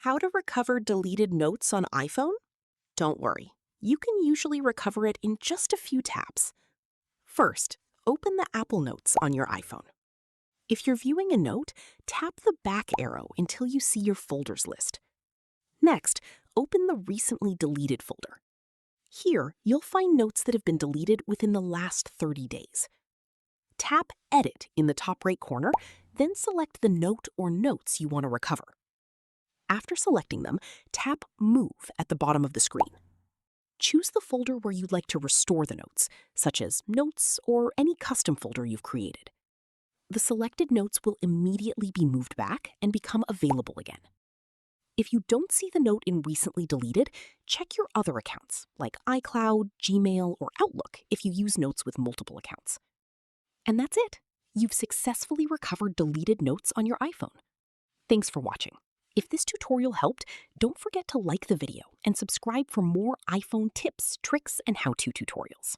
How to recover deleted notes on iPhone? Don't worry, you can usually recover it in just a few taps. First, open the Apple Notes on your iPhone. If you're viewing a note, tap the back arrow until you see your folders list. Next, open the Recently Deleted folder. Here, you'll find notes that have been deleted within the last 30 days. Tap Edit in the top right corner, then select the note or notes you want to recover. After selecting them, tap Move at the bottom of the screen. Choose the folder where you'd like to restore the notes, such as Notes or any custom folder you've created. The selected notes will immediately be moved back and become available again. If you don't see the note in Recently Deleted, check your other accounts, like iCloud, Gmail, or Outlook if you use Notes with multiple accounts. And that's it. You've successfully recovered deleted notes on your iPhone. Thanks for watching. If this tutorial helped, don't forget to like the video and subscribe for more iPhone tips, tricks, and how-to tutorials.